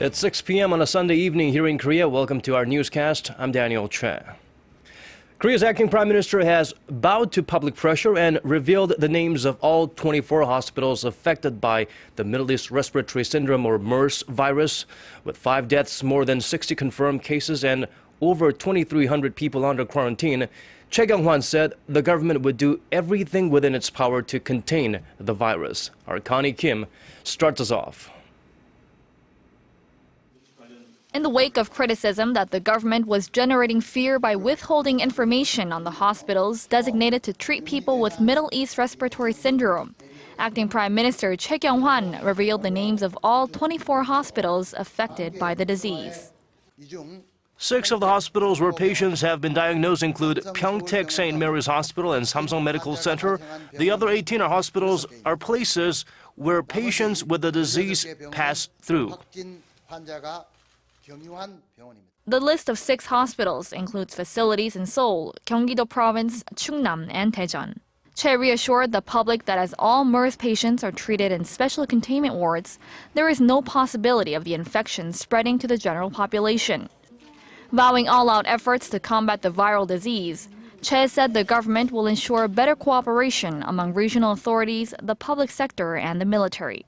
It's 6 p.m. on a Sunday evening here in Korea. Welcome to our newscast. I'm Daniel Choy. Korea's acting Prime Minister has bowed to public pressure and revealed the names of all 24 hospitals affected by the Middle East Respiratory Syndrome or MERS virus. With 5 deaths, more than 60 confirmed cases, and over 2,300 people under quarantine, Choi Kyung-hwan said the government would do everything within its power to contain the virus. Our Connie Kim starts us off. In the wake of criticism that the government was generating fear by withholding information on the hospitals designated to treat people with Middle East Respiratory Syndrome, acting Prime Minister Choi Kyung-hwan revealed the names of all 24 hospitals affected by the disease. 6 of the hospitals where patients have been diagnosed include Pyeongtaek St MERS Hospital and Samsung Medical Center. The other 18 hospitals are places where patients with the disease pass through. The list of 6 hospitals includes facilities in Seoul, Gyeonggi-do Province, Chungnam, and Daejeon. Choi reassured the public that as all MERS patients are treated in special containment wards, there is no possibility of the infection spreading to the general population. Vowing all-out efforts to combat the viral disease, Choi said the government will ensure better cooperation among regional authorities, the public sector, and the military.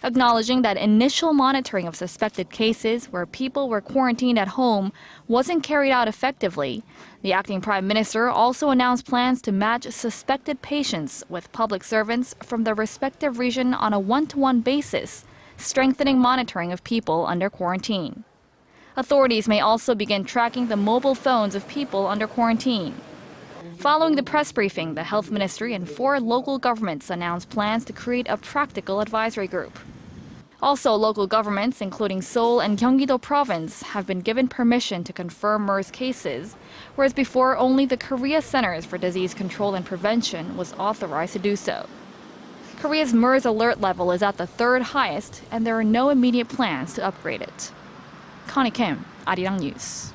Acknowledging that initial monitoring of suspected cases where people were quarantined at home wasn't carried out effectively, the acting Prime Minister also announced plans to match suspected patients with public servants from the respective region on a one-to-one basis, strengthening monitoring of people under quarantine. Authorities may also begin tracking the mobile phones of people under quarantine. Following the press briefing, the Health Ministry and 4 local governments announced plans to create a practical advisory group. Also, local governments, including Seoul and Gyeonggi-do Province, have been given permission to confirm MERS cases, whereas before only the Korea Centers for Disease Control and Prevention was authorized to do so. Korea's MERS alert level is at the 3rd highest, and there are no immediate plans to upgrade it. Connie Kim, Arirang News.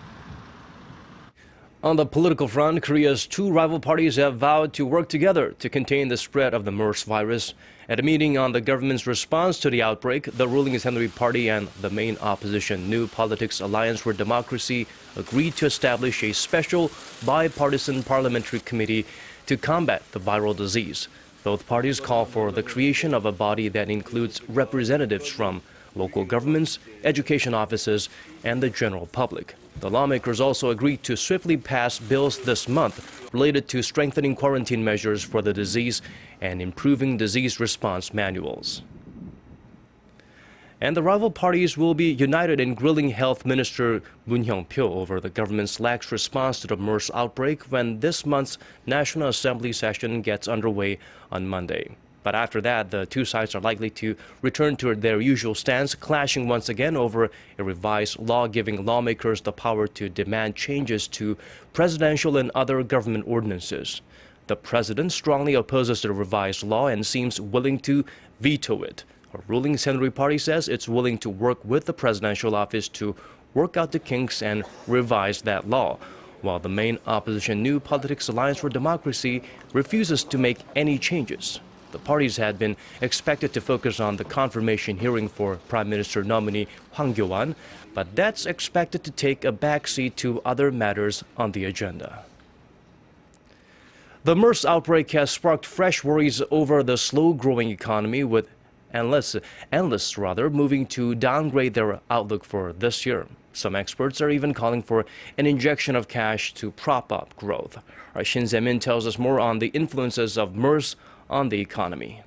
On the political front, Korea's 2 rival parties have vowed to work together to contain the spread of the MERS virus. At a meeting on the government's response to the outbreak, the ruling Assembly Party and the main opposition New Politics Alliance for Democracy agreed to establish a special bipartisan parliamentary committee to combat the viral disease. Both parties call for the creation of a body that includes representatives from local governments, education offices, and the general public. The lawmakers also agreed to swiftly pass bills this month related to strengthening quarantine measures for the disease and improving disease response manuals. And the rival parties will be united in grilling Health Minister Moon Hyung-pyo over the government's lax response to the MERS outbreak when this month's National Assembly session gets underway on Monday. But after that, the 2 sides are likely to return to their usual stance, clashing once again over a revised law giving lawmakers the power to demand changes to presidential and other government ordinances. The president strongly opposes the revised law and seems willing to veto it. A ruling Assembly party says it's willing to work with the presidential office to work out the kinks and revise that law, while the main opposition New Politics Alliance for Democracy refuses to make any changes. The parties had been expected to focus on the confirmation hearing for Prime Minister nominee Hwang Kyo-won, but that's expected to take a backseat to other matters on the agenda. The MERS outbreak has sparked fresh worries over the slow-growing economy, with analysts moving to downgrade their outlook for this year. Some experts are even calling for an injection of cash to prop up growth. Our Shin Se-min tells us more on the influences of MERS on the economy.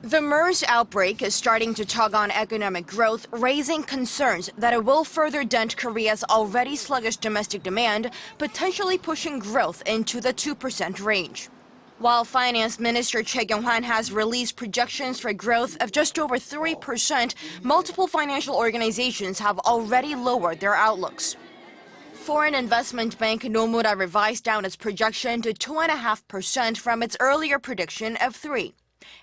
The MERS outbreak is starting to tug on economic growth, raising concerns that it will further dent Korea's already sluggish domestic demand, potentially pushing growth into the 2% range. While Finance Minister Choi Kyung-hwan has released projections for growth of just over 3%, multiple financial organizations have already lowered their outlooks. Foreign Investment Bank Nomura revised down its projection to 2.5% from its earlier prediction of 3%.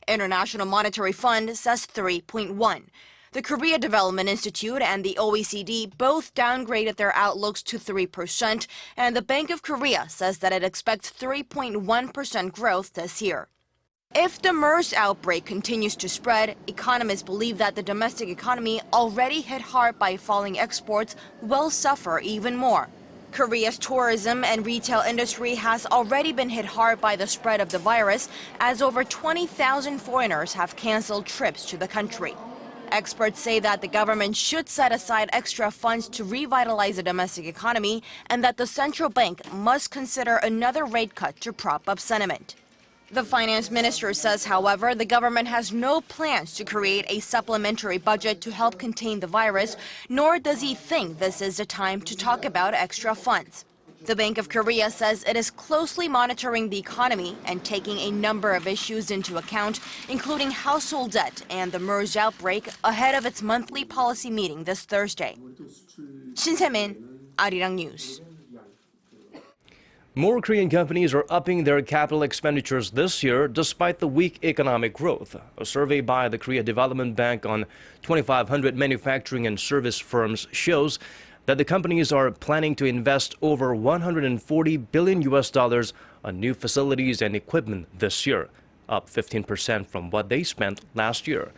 International Monetary Fund says 3.1%. The Korea Development Institute and the OECD both downgraded their outlooks to 3%, and the Bank of Korea says that it expects 3.1% growth this year. If the MERS outbreak continues to spread, economists believe that the domestic economy, already hit hard by falling exports, will suffer even more. Korea's tourism and retail industry has already been hit hard by the spread of the virus, as over 20,000 foreigners have canceled trips to the country. Experts say that the government should set aside extra funds to revitalize the domestic economy and that the central bank must consider another rate cut to prop up sentiment. The finance minister says, however, the government has no plans to create a supplementary budget to help contain the virus, nor does he think this is the time to talk about extra funds. The Bank of Korea says it is closely monitoring the economy and taking a number of issues into account, including household debt and the MERS outbreak, ahead of its monthly policy meeting this Thursday. Shin Se-min, Arirang News. More Korean companies are upping their capital expenditures this year despite the weak economic growth. A survey by the Korea Development Bank on 2,500 manufacturing and service firms shows that the companies are planning to invest over $140 billion on new facilities and equipment this year, up 15% from what they spent last year.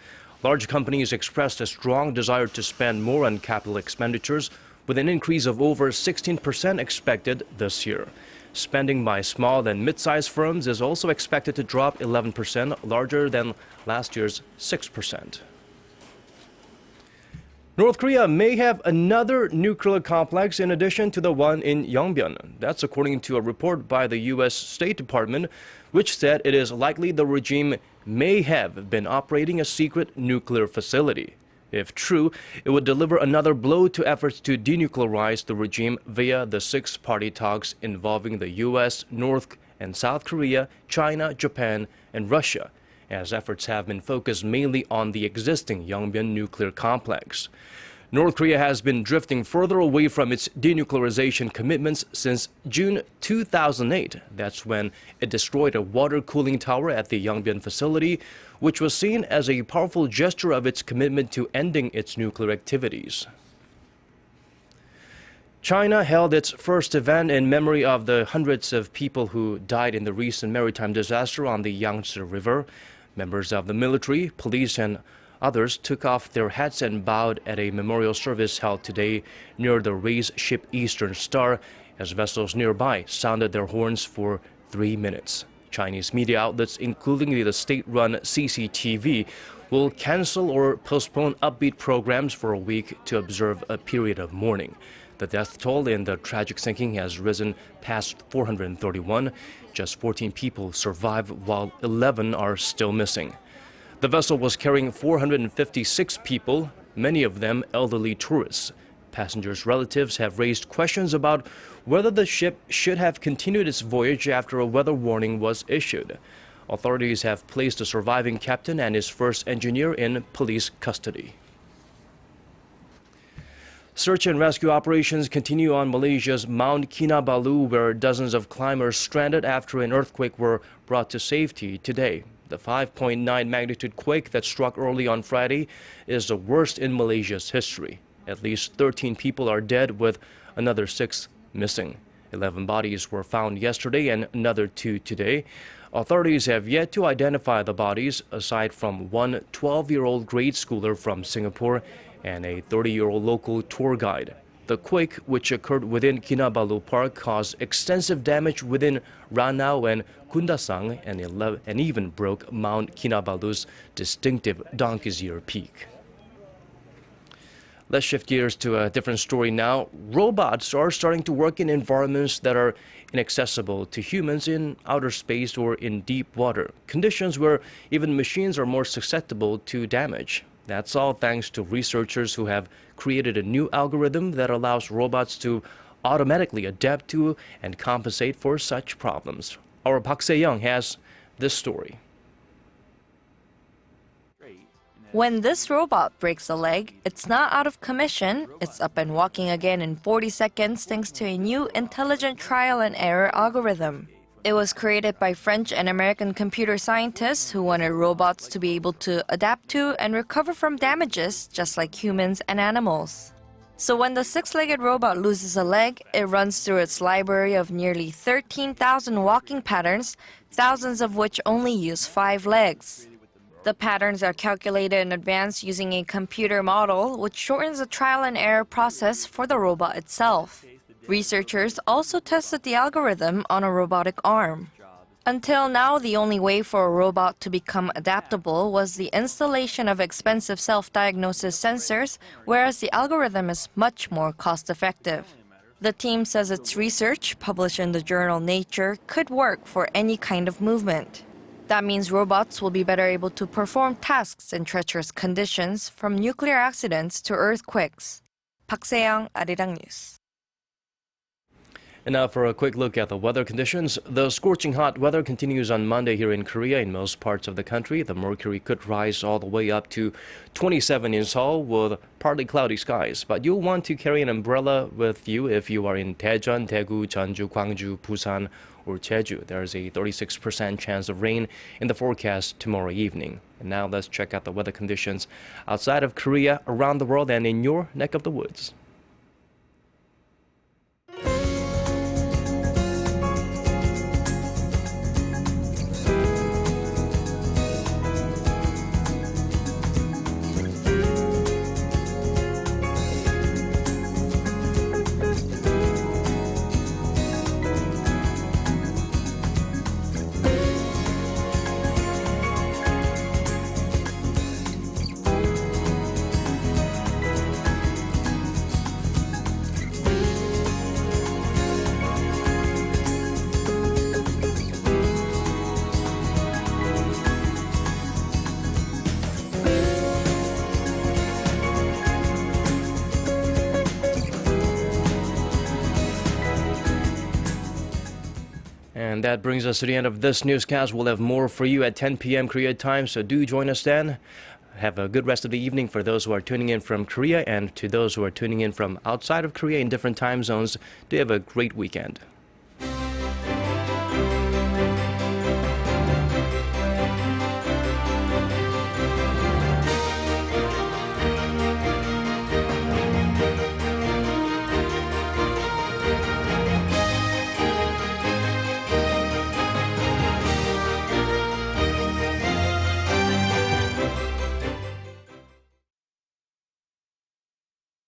Large companies expressed a strong desire to spend more on capital expenditures, with an increase of over 16% expected this year. Spending by small and mid-sized firms is also expected to drop 11%, larger than last year's 6%. North Korea may have another nuclear complex in addition to the one in Yongbyon. That's according to a report by the U.S. State Department, which said it is likely the regime may have been operating a secret nuclear facility. If true, it would deliver another blow to efforts to denuclearize the regime via the six-party talks involving the U.S., North and South Korea, China, Japan, and Russia, as efforts have been focused mainly on the existing Yongbyon nuclear complex. North Korea has been drifting further away from its denuclearization commitments since June 2008. That's when it destroyed a water cooling tower at the Yongbyon facility, which was seen as a powerful gesture of its commitment to ending its nuclear activities. China held its first event in memory of the hundreds of people who died in the recent maritime disaster on the Yangtze River. Members of the military, police, and others took off their hats and bowed at a memorial service held today near the raised ship Eastern Star as vessels nearby sounded their horns for 3 minutes. Chinese media outlets, including the state-run CCTV, will cancel or postpone upbeat programs for a week to observe a period of mourning. The death toll in the tragic sinking has risen past 431. Just 14 people survived, while 11 are still missing. The vessel was carrying 456 people, many of them elderly tourists. Passengers' relatives have raised questions about whether the ship should have continued its voyage after a weather warning was issued. Authorities have placed the surviving captain and his first engineer in police custody. Search and rescue operations continue on Malaysia's Mount Kinabalu, where dozens of climbers stranded after an earthquake were brought to safety today. The 5.9 magnitude quake that struck early on Friday is the worst in Malaysia's history. At least 13 people are dead, with another 6 missing. 11 bodies were found yesterday and another 2 today. Authorities have yet to identify the bodies, aside from one 12-year-old grade schooler from Singapore and a 30-year-old local tour guide. The quake, which occurred within Kinabalu Park, caused extensive damage within Ranau and Kundasang and even broke Mount Kinabalu's distinctive donkey's ear peak. Let's shift gears to a different story now. Robots are starting to work in environments that are inaccessible to humans in outer space or in deep water, conditions where even machines are more susceptible to damage. That's all thanks to researchers who have created a new algorithm that allows robots to automatically adapt to and compensate for such problems. Our Park Se-young has this story. When this robot breaks a leg, it's not out of commission. It's up and walking again in 40 seconds thanks to a new intelligent trial and error algorithm. It was created by French and American computer scientists who wanted robots to be able to adapt to and recover from damages just like humans and animals. So when the six-legged robot loses a leg, it runs through its library of nearly 13,000 walking patterns, thousands of which only use 5 legs. The patterns are calculated in advance using a computer model, which shortens the trial and error process for the robot itself. Researchers also tested the algorithm on a robotic arm. Until now, the only way for a robot to become adaptable was the installation of expensive self-diagnosis sensors, whereas the algorithm is much more cost-effective. The team says its research, published in the journal Nature, could work for any kind of movement. That means robots will be better able to perform tasks in treacherous conditions, from nuclear accidents to earthquakes. Park Se-young, Arirang News. And now for a quick look at the weather conditions. The scorching hot weather continues on Monday here in Korea. In most parts of the country, the mercury could rise all the way up to 27 in Seoul with partly cloudy skies. But you'll want to carry an umbrella with you if you are in Daejeon, Daegu, Jeonju, Gwangju, Busan, or Jeju. There's a 36% chance of rain in the forecast tomorrow evening. And now let's check out the weather conditions outside of Korea, around the world, and in your neck of the woods. And that brings us to the end of this newscast. We'll have more for you at 10 p.m. Korea time, so do join us then. Have a good rest of the evening for those who are tuning in from Korea, and to those who are tuning in from outside of Korea in different time zones, do have a great weekend.